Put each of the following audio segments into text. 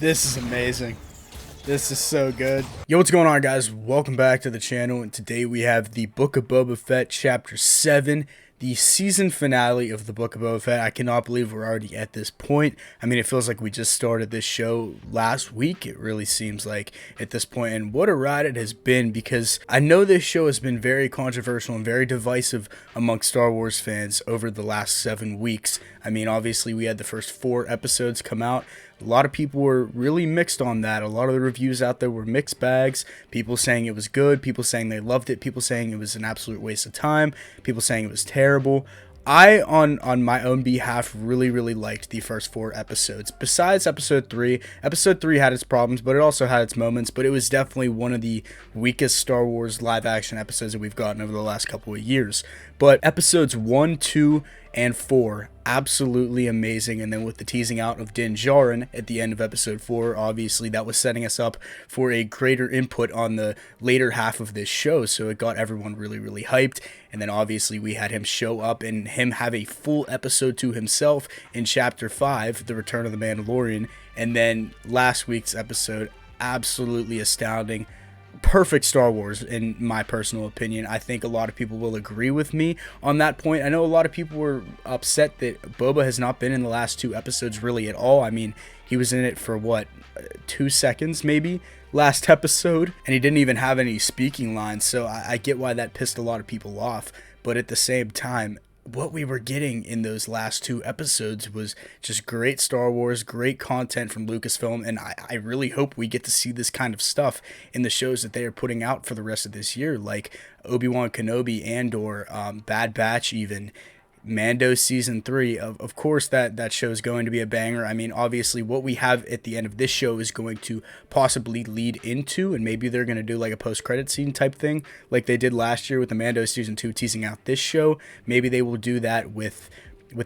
This is amazing. This is so good. Yo, what's going on, guys? Welcome back to the channel, and today we have the Book of Boba Fett Chapter 7, the season finale of the Book of Boba Fett. I cannot believe we're already at this point. I mean, it feels like we just started this show last week. It really seems like at this point, and what a ride it has been, because I know this show has been very controversial and very divisive amongst Star Wars fans over the last 7 weeks. I mean, obviously, we had the first 4 episodes come out. A lot of people were really mixed on that. A lot of the reviews out there were mixed bags. People saying it was good, people saying they loved it, people saying it was an absolute waste of time, people saying it was terrible. I, on my own behalf, really liked the first 4 episodes. Besides episode 3 had its problems, but it also had its moments. But it was definitely one of the weakest Star Wars live action episodes that we've gotten over the last couple of years. But episodes 1, 2, and 4, absolutely amazing. And then with the teasing out of Din Djarin at the end of episode 4, obviously that was setting us up for a greater input on the later half of this show, so it got everyone really hyped. And then obviously we had him show up and him have a full episode to himself in chapter 5, The Return of the Mandalorian. And then last week's episode, absolutely astounding. Perfect Star Wars, in my personal opinion. I think a lot of people will agree with me on that point. I know a lot of people were upset that Boba has not been in the last 2 episodes really at all. I mean, he was in it for what, 2 seconds maybe last episode, and he didn't even have any speaking lines, so I get why that pissed a lot of people off. But at the same time, what we were getting in those last 2 episodes was just great Star Wars, great content from Lucasfilm, and I really hope we get to see this kind of stuff in the shows that they are putting out for the rest of this year, like Obi-Wan Kenobi, Andor, Bad Batch even, Mando Season 3. Of course that show is going to be a banger. I mean, obviously what we have at the end of this show is going to possibly lead into, and maybe they're going to do like a post-credit scene type thing like they did last year with the Mando Season 2 teasing out this show. Maybe they will do that with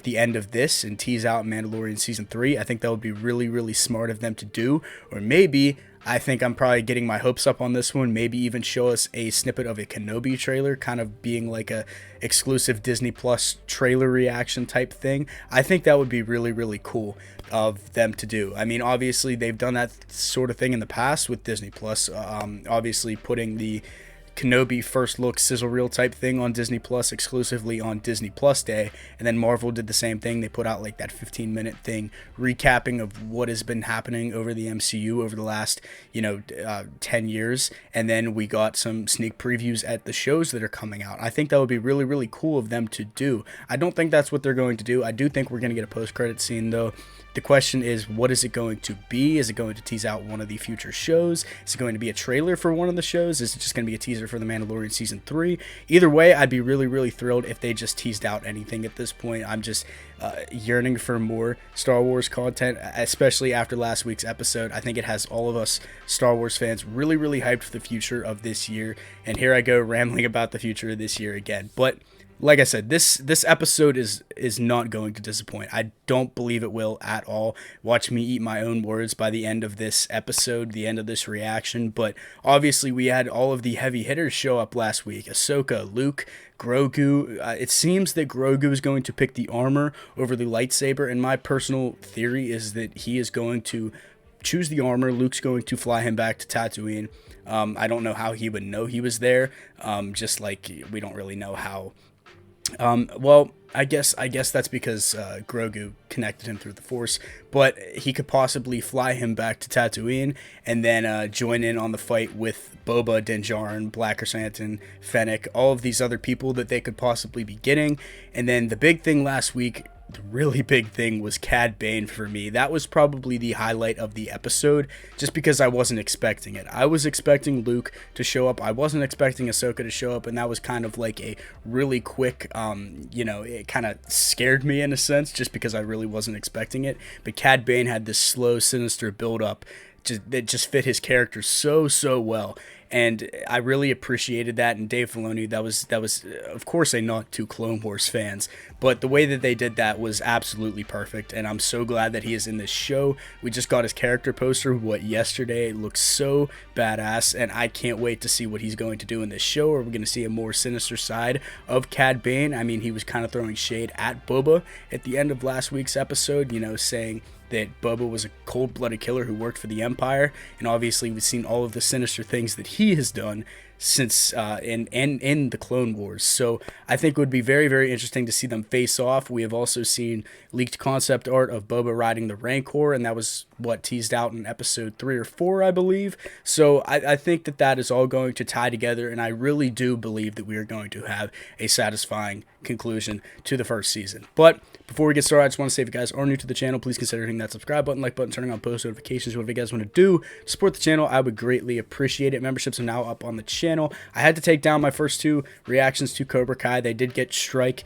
the end of this and tease out Mandalorian Season 3. I think that would be really smart of them to do. Or maybe, I think I'm probably getting my hopes up on this one, maybe even show us a snippet of a Kenobi trailer, kind of being like a exclusive Disney Plus trailer reaction type thing. I think that would be really cool of them to do. I mean, obviously they've done that sort of thing in the past with Disney Plus, obviously putting the Kenobi first look sizzle reel type thing on Disney Plus exclusively on Disney Plus Day, and then Marvel did the same thing. They put out like that 15-minute thing recapping of what has been happening over the MCU over the last 10 years, and then we got some sneak previews at the shows that are coming out. I think that would be really cool of them to do. I don't think that's what they're going to do. I do think we're going to get a post-credit scene though. The question is, what is it going to be? Is it going to tease out one of the future shows? Is it going to be a trailer for one of the shows? Is it just going to be a teaser for The Mandalorian Season 3? Either way, I'd be really thrilled if they just teased out anything at this point. I'm just yearning for more Star Wars content, especially after last week's episode. I think it has all of us Star Wars fans really hyped for the future of this year. And here I go rambling about the future of this year again. But like I said, this episode is not going to disappoint. I don't believe it will at all. Watch me eat my own words by the end of this episode, the end of this reaction. But obviously we had all of the heavy hitters show up last week. Ahsoka, Luke, Grogu. It seems that Grogu is going to pick the armor over the lightsaber, and my personal theory is that he is going to choose the armor. Luke's going to fly him back to Tatooine. I don't know how he would know he was there. Just like we don't really know how. Well, I guess that's because Grogu connected him through the Force, but he could possibly fly him back to Tatooine and then join in on the fight with Boba, Din Djarin, Black Chrysanthemum, Fennec, all of these other people that they could possibly be getting. And then the big thing last week, the really big thing, was Cad Bane for me. That was probably the highlight of the episode, just because I wasn't expecting it. I was expecting Luke to show up. I wasn't expecting Ahsoka to show up, and that was kind of like a really quick, it kind of scared me in a sense, just because I really wasn't expecting it. But Cad Bane had this slow, sinister build-up that just fit his character so well. And I really appreciated that. And Dave Filoni, that was of course a nod to Clone Wars fans, but the way that they did that was absolutely perfect. And I'm so glad that he is in this show. We just got his character poster yesterday. It looks so badass, and I can't wait to see what he's going to do in this show. Are we going to see a more sinister side of Cad Bane? I mean, he was kind of throwing shade at Boba at the end of last week's episode, saying that Boba was a cold-blooded killer who worked for the Empire, and obviously we've seen all of the sinister things that he has done since in the Clone Wars. So I think it would be very, very interesting to see them face off. We have also seen leaked concept art of Boba riding the Rancor, and that was what teased out in episode 3 or 4, I believe. So I think that that is all going to tie together, and I really do believe that we are going to have a satisfying conclusion to the first season. But before we get started, I just want to say, if you guys are new to the channel, please consider hitting that subscribe button, like button, turning on post notifications. Whatever you guys want to do to support the channel, I would greatly appreciate it. Memberships are now up on the channel. I had to take down my first 2 reactions to Cobra Kai. They did get strike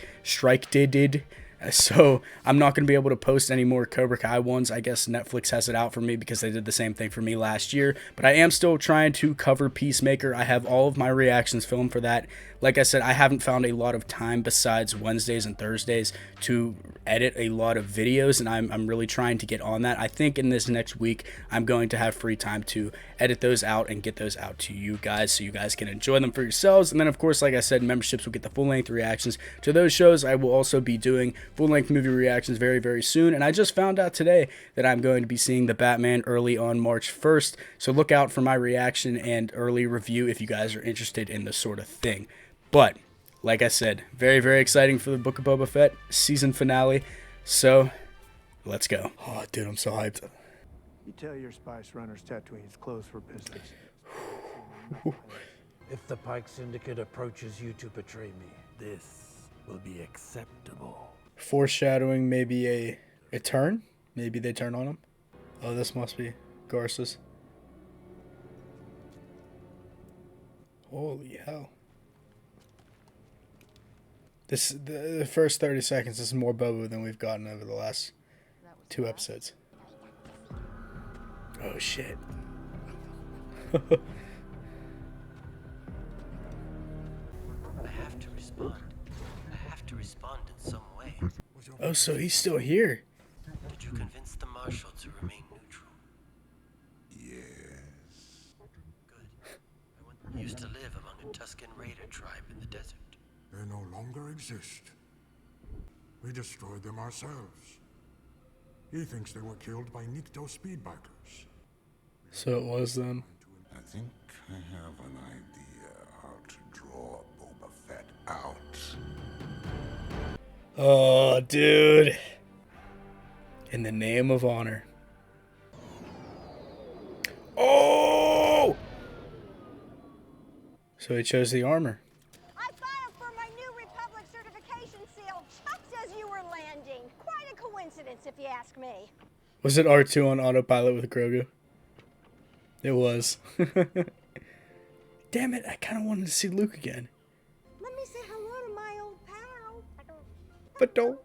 did. So I'm not going to be able to post any more Cobra Kai ones. I guess Netflix has it out for me because they did the same thing for me last year. But I am still trying to cover Peacemaker. I have all of my reactions filmed for that. Like I said, I haven't found a lot of time besides Wednesdays and Thursdays to edit a lot of videos, and I'm really trying to get on that. I think in this next week, I'm going to have free time to edit those out and get those out to you guys so you guys can enjoy them for yourselves. And then, of course, like I said, memberships will get the full-length reactions to those shows. I will also be doing full-length movie reactions very, very soon. And I just found out today that I'm going to be seeing The Batman early on March 1st. So look out for my reaction and early review if you guys are interested in this sort of thing. But like I said, very, very exciting for the Book of Boba Fett season finale. So let's go. Oh, dude, I'm so hyped. You tell your spice runners Tatooine's closed for business. If the Pike Syndicate approaches you to betray me, this will be acceptable. Foreshadowing maybe a turn. Maybe they turn on him. Oh, this must be Garces. Holy hell. The first 30 seconds is more Boba than we've gotten over the last 2 episodes. Oh shit. I have to respond. I have to respond in some way. Oh, so he's still here. Did you convince the Marshal to remain neutral? Yes. Good. I used to live among a Tusken Raider tribe in the desert. They no longer exist. We destroyed them ourselves. He thinks they were killed by Nikto speedbikers. So it was them. I think I have an idea how to draw Boba Fett out. Oh, dude. In the name of honor. Oh! So he chose the armor. I filed for my new Republic certification seal just as you were landing. Quite a coincidence, if you ask me. Was it R2 on autopilot with Grogu? It was. Damn it, I kind of wanted to see Luke again. Let me say hello to my old pal. But don't.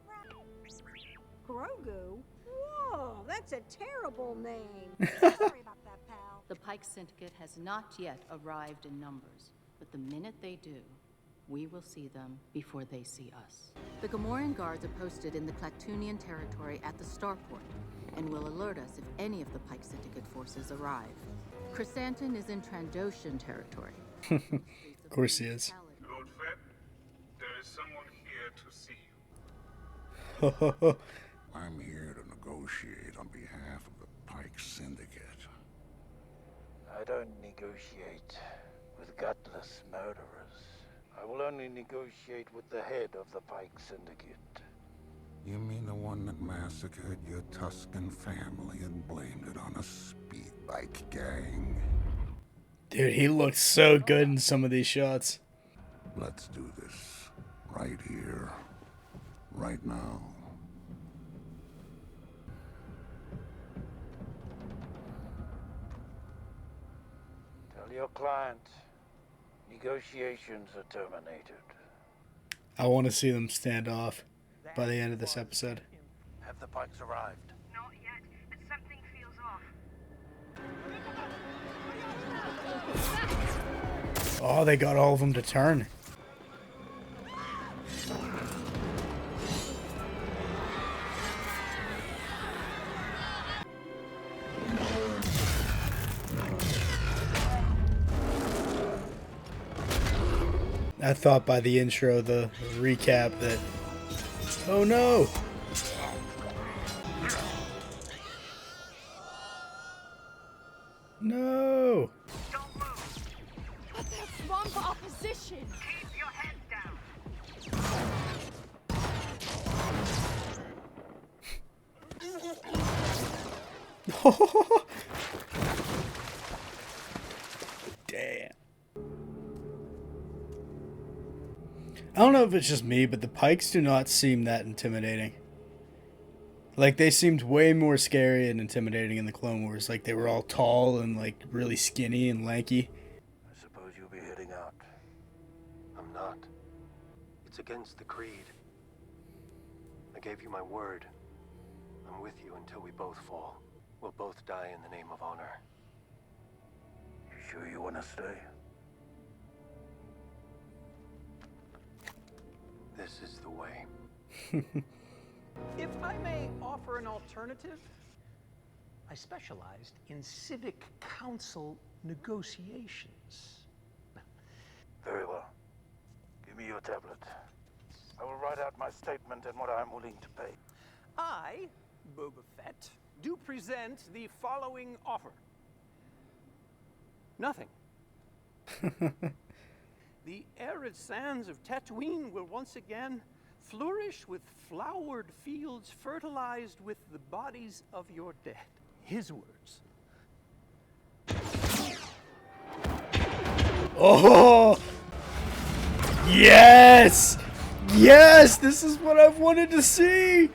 Grogu? Whoa, that's a terrible name. Sorry about that, pal. The Pike Syndicate has not yet arrived in numbers, but the minute they do, we will see them before they see us. The Gamorrean guards are posted in the Clactunian territory at the starport, and will alert us if any of the Pike Syndicate forces arrive. Chrysanthemum is in Trandoshan territory. Of course he is. Lord Fett, there is someone here to see you. I'm here to negotiate on behalf of the Pike Syndicate. I don't negotiate with gutless murderers. I will only negotiate with the head of the Pike Syndicate. You mean the one that massacred your Tusken family and blamed it on a speed bike gang? Dude, he looked so good in some of these shots. Let's do this. Right here. Right now. Tell your client, negotiations are terminated. I want to see them stand off by the end of this episode. Have the Pikes arrived? Not yet, but something feels off. Oh, they got all of them to turn. I thought by the intro, the recap, that... Oh no! No. Don't move. But there's swamp opposition. Keep your head down. Damn. I don't know if it's just me, but the Pikes do not seem that intimidating. Like, they seemed way more scary and intimidating in the Clone Wars. Like, they were all tall and, like, really skinny and lanky. I suppose you'll be heading out. I'm not. It's against the creed. I gave you my word. I'm with you until we both fall. We'll both die in the name of honor. You sure you want to stay? This is the way. If I may offer an alternative, I specialized in civic council negotiations. Very well. Give me your tablet. I will write out my statement and what I'm willing to pay. I, Boba Fett, do present the following offer. Nothing. The arid sands of Tatooine will once again flourish with flowered fields fertilized with the bodies of your dead. His words. Oh! Yes! Yes! This is what I've wanted to see!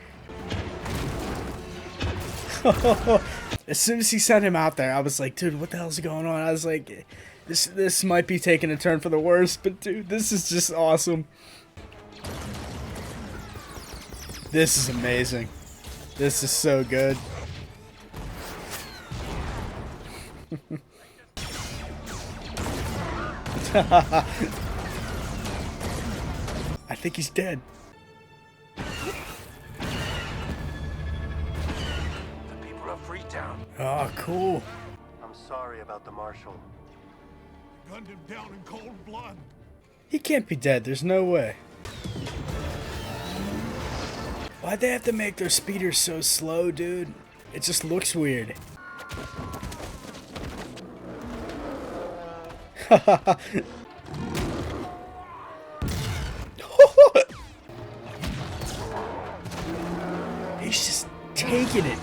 As soon as he sent him out there, I was like, dude, what the hell's going on? I was like, this might be taking a turn for the worse, but dude, this is just awesome. This is amazing. This is so good. I think he's dead. The people of Freetown. Oh, cool. I'm sorry about the Marshal. Gunned him down in cold blood. He can't be dead. There's no way. Why'd they have to make their speeders so slow, dude? It just looks weird. He's just taking it.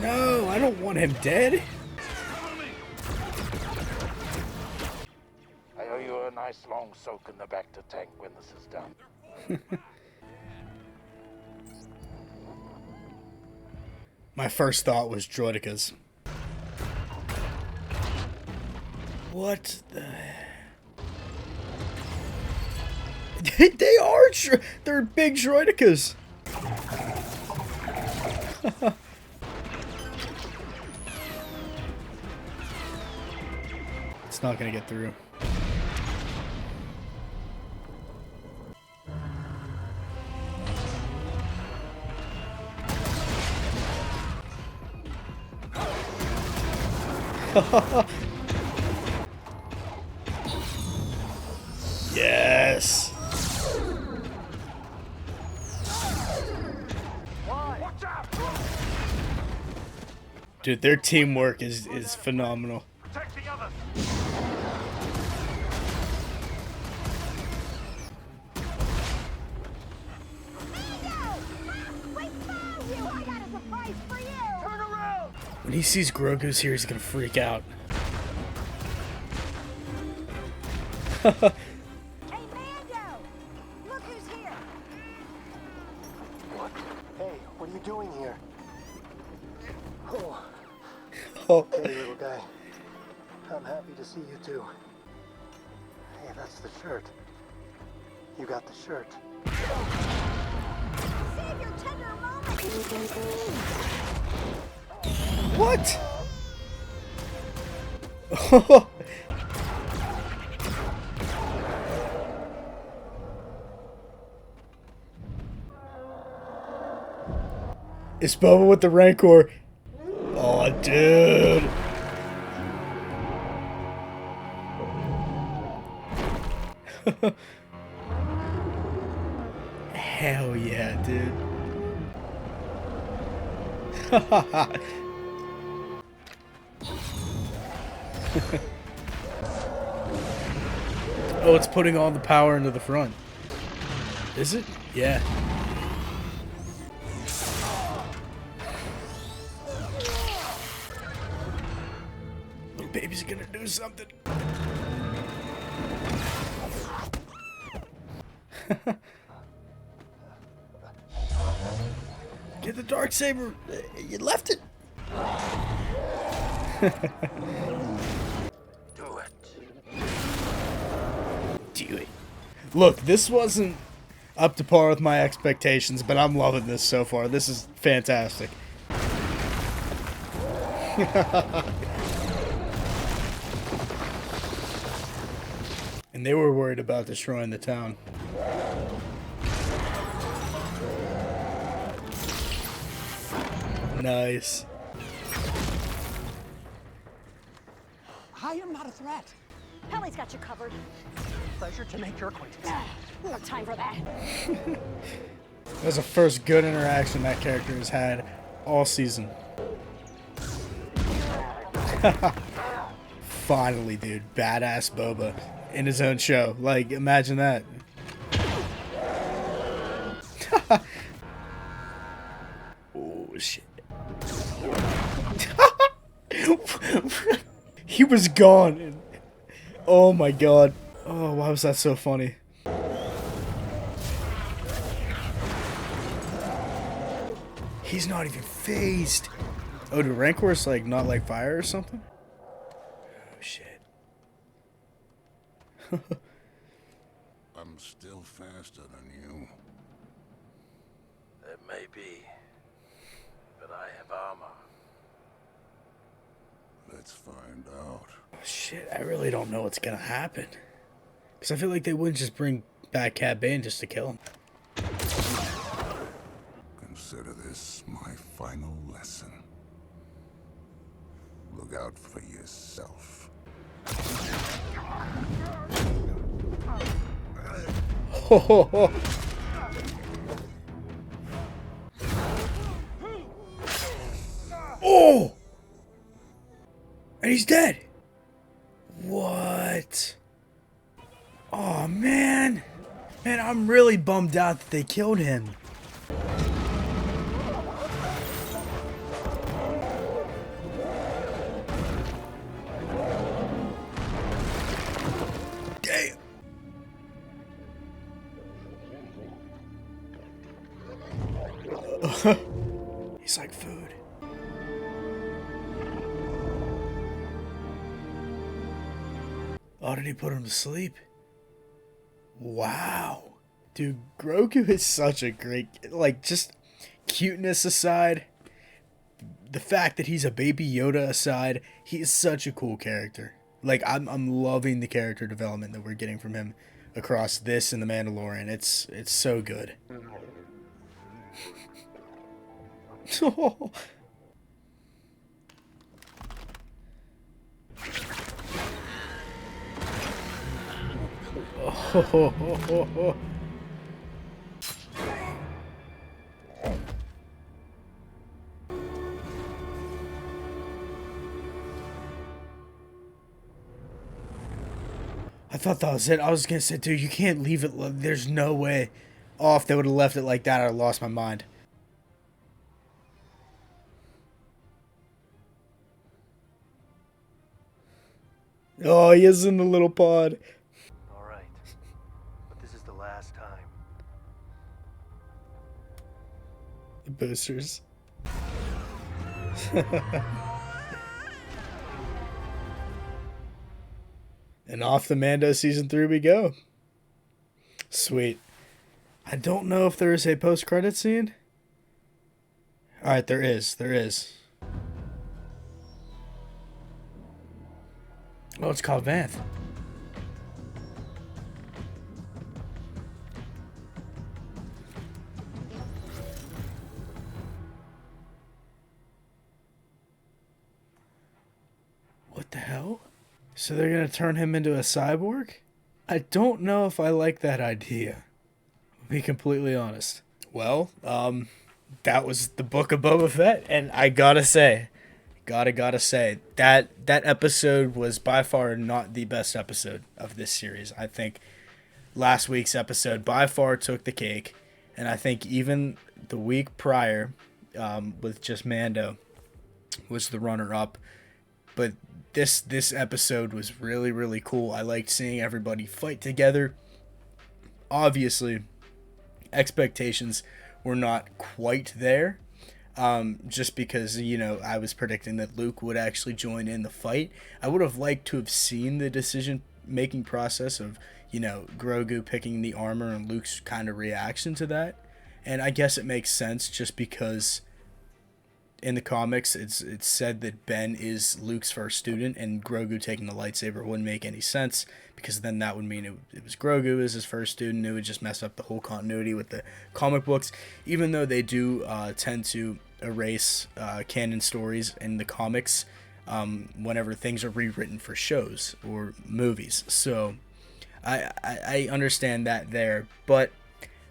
No, I don't want him dead. I owe you a nice long soak in the Bacta tank when this is done. My first thought was droidicas. What the... They are... They're big droidicas. It's not gonna get through. Yes. Dude, their teamwork is phenomenal. Protect the others. We found you! I got a surprise for you! Turn around! When he sees Grogu's here, he's gonna freak out. Hey, Mando! Look who's here! What? Hey, what are you doing here? Oh, Oh. hey, little guy. I'm happy to see you too. Hey, that's the shirt. You got the shirt. Save your tender moments! What? It's Boba with the Rancor. Oh, dude. Hell yeah, dude. Oh, it's putting all the power into the front. Is it? Yeah. Little baby's gonna do something. Get the Darksaber. You left it. Do it. Do it. Look, this wasn't up to par with my expectations, but I'm loving this so far. This is fantastic. And they were worried about destroying the town. Nice. I am not a threat. Helly's got you covered. Pleasure to make your acquaintance. No time for that. That was the first good interaction that character has had all season. Finally, dude. Badass Boba in his own show. Like, imagine that. Oh, shit. He was gone. Oh my god. Oh, why was that so funny? He's not even phased. Oh, do Rancors like not like fire or something? Oh shit. I'm still faster than you. It may be, but I have armor. Let's find out. Oh, shit, I really don't know what's gonna happen. Because I feel like they wouldn't just bring back Cad Bane just to kill him. Consider this my final lesson. Look out for yourself. Ho ho ho. Oh! And he's dead. What? Oh man. Man, I'm really bummed out that they killed him. Damn. He's like food. Oh, did he put him to sleep? Wow. Dude, Grogu is such a great, like, just cuteness aside, the fact that he's a baby Yoda aside, he is such a cool character. Like, I'm loving the character development that we're getting from him across this and The Mandalorian. It's so good. Oh. I thought that was it. I was gonna say, dude, you can't leave it. There's no way. Oh, if they would have left it like that, I'd have lost my mind. Oh, he is in the little pod. All right, but this is the last time. The boosters. And off the Mando Season 3 we go. Sweet. I don't know if there is a post-credit scene. Alright, there is. There is. Oh, it's called Vanth. What the hell? So they're gonna turn him into a cyborg? I don't know if I like that idea. I'll be completely honest. Well, that was the Book of Boba Fett, and I gotta say, gotta say that episode was by far not the best episode of this series. I think last week's episode by far took the cake, and I think even the week prior, with just Mando, was the runner-up. But this episode was really, really cool. I liked seeing everybody fight together. Obviously, expectations were not quite there, just because, I was predicting that Luke would actually join in the fight. I would have liked to have seen the decision-making process of, Grogu picking the armor and Luke's kind of reaction to that. And I guess it makes sense just because in the comics it's said that Ben is Luke's first student, and Grogu taking the lightsaber wouldn't make any sense, because then that would mean it was Grogu as his first student. It would just mess up the whole continuity with the comic books, even though they do tend to erase canon stories in the comics whenever things are rewritten for shows or movies. So I understand that there, but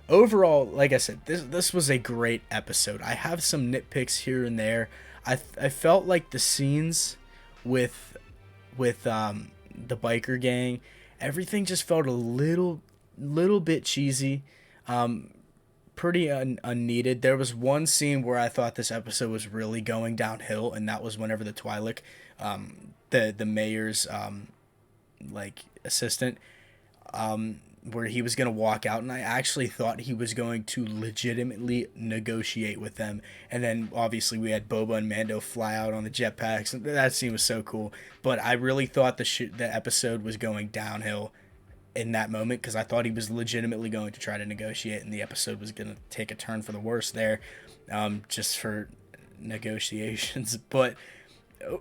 overall, like I said, this was a great episode. I have some nitpicks here and there. I felt like the scenes with the biker gang, everything just felt a little bit cheesy, pretty unneeded. There was one scene where I thought this episode was really going downhill, and that was whenever the Twi'lek, the mayor's assistant, where he was going to walk out, and I actually thought he was going to legitimately negotiate with them. And then obviously we had Boba and Mando fly out on the jetpacks, and that scene was so cool. But I really thought the episode was going downhill in that moment, because I thought he was legitimately going to try to negotiate, and the episode was going to take a turn for the worse there, just for negotiations. But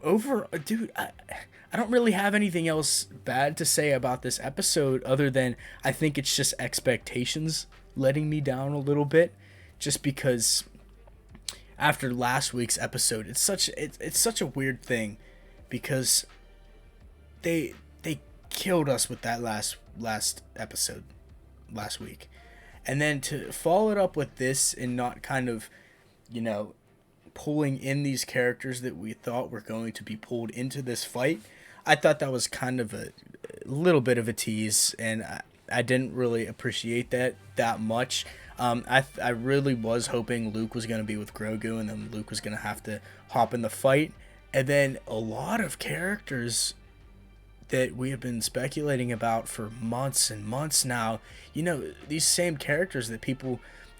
over, dude, I don't really have anything else bad to say about this episode, other than I think it's just expectations letting me down a little bit, just because after last week's episode, it's such a weird thing, because they killed us with that last episode last week, and then to follow it up with this and not kind of, pulling in these characters that we thought were going to be pulled into this fight, I thought that was kind of a little bit of a tease, and I didn't really appreciate that much. I really was hoping Luke was going to be with Grogu, and then Luke was going to have to hop in the fight. And then a lot of characters that we have been speculating about for months and months now, these same characters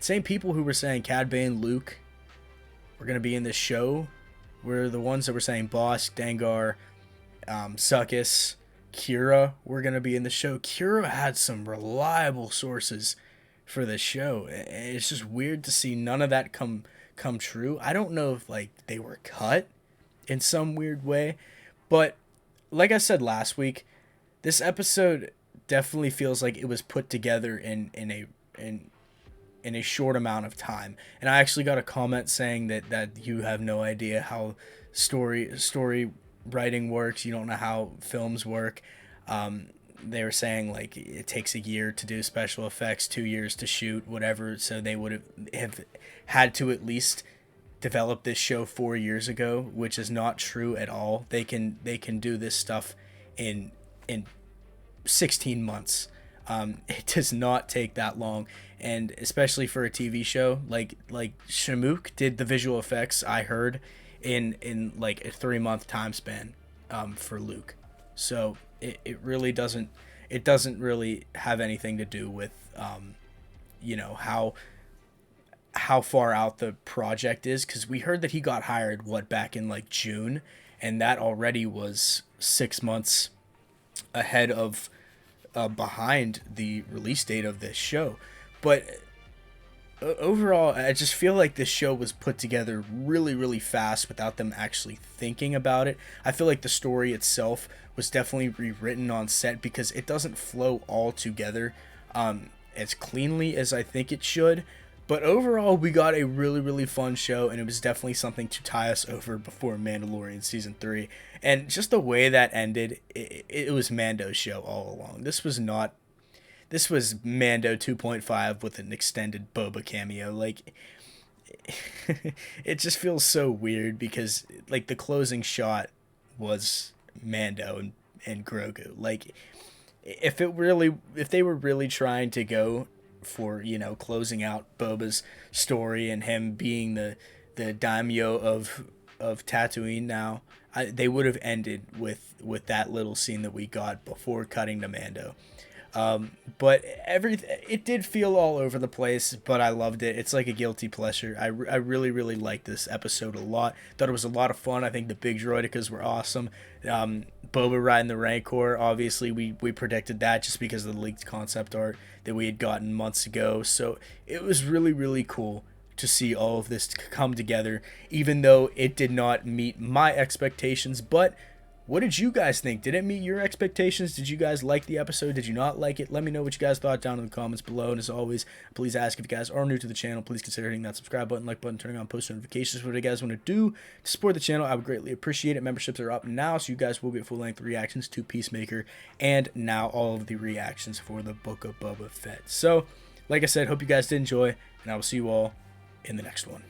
same people who were saying Cad Bane, Luke were going to be in this show, were the ones that were saying Bosk, Dengar, Suckus, Kira were going to be in the show. Kira had some reliable sources for the show. It's just weird to see none of that come true. I don't know if they were cut in some weird way, but like I said last week, this episode definitely feels like it was put together in a short amount of time. And I actually got a comment saying that you have no idea how story writing works. You don't know how films work. They were saying it takes a year to do special effects, 2 years to shoot, whatever. So they would have had to at least develop this show 4 years ago, which is not true at all. They can do this stuff in 16 months. It does not take that long, and especially for a TV show, like Shamook did the visual effects, I heard, in a 3-month time span for Luke. So it really doesn't really have anything to do with how far out the project is, because we heard that he got hired back in June, and that already was 6 months ahead of behind the release date of this show. But overall, I just feel like this show was put together really, really fast without them actually thinking about it. I feel like the story itself was definitely rewritten on set, because it doesn't flow all together as cleanly as I think it should. But overall, we got a really, really fun show, and it was definitely something to tie us over before Mandalorian Season 3. And just the way that ended, it was Mando's show all along. This was Mando 2.5 with an extended Boba cameo. it just feels so weird because like the closing shot was Mando and Grogu. Like if they were really trying to go for, you know, closing out Boba's story and him being the daimyo of Tatooine now, they would have ended with that little scene that we got before cutting to Mando. But it did feel all over the place, but I loved it. It's like a guilty pleasure. I really, really liked this episode a lot. Thought it was a lot of fun. I think the big droidicas were awesome. Boba riding the Rancor, obviously we predicted that just because of the leaked concept art that we had gotten months ago. So it was really, really cool to see all of this come together, even though it did not meet my expectations. But what did you guys think? Did it meet your expectations? Did you guys like the episode? Did you not like it? Let me know what you guys thought down in the comments below. And as always, please ask if you guys are new to the channel, please consider hitting that subscribe button, like button, turning on post notifications. What you guys want to do to support the channel, I would greatly appreciate it. Memberships are up now, so you guys will get full-length reactions to Peacemaker and now all of the reactions for the Book of Boba Fett. So, like I said, hope you guys did enjoy, and I will see you all in the next one.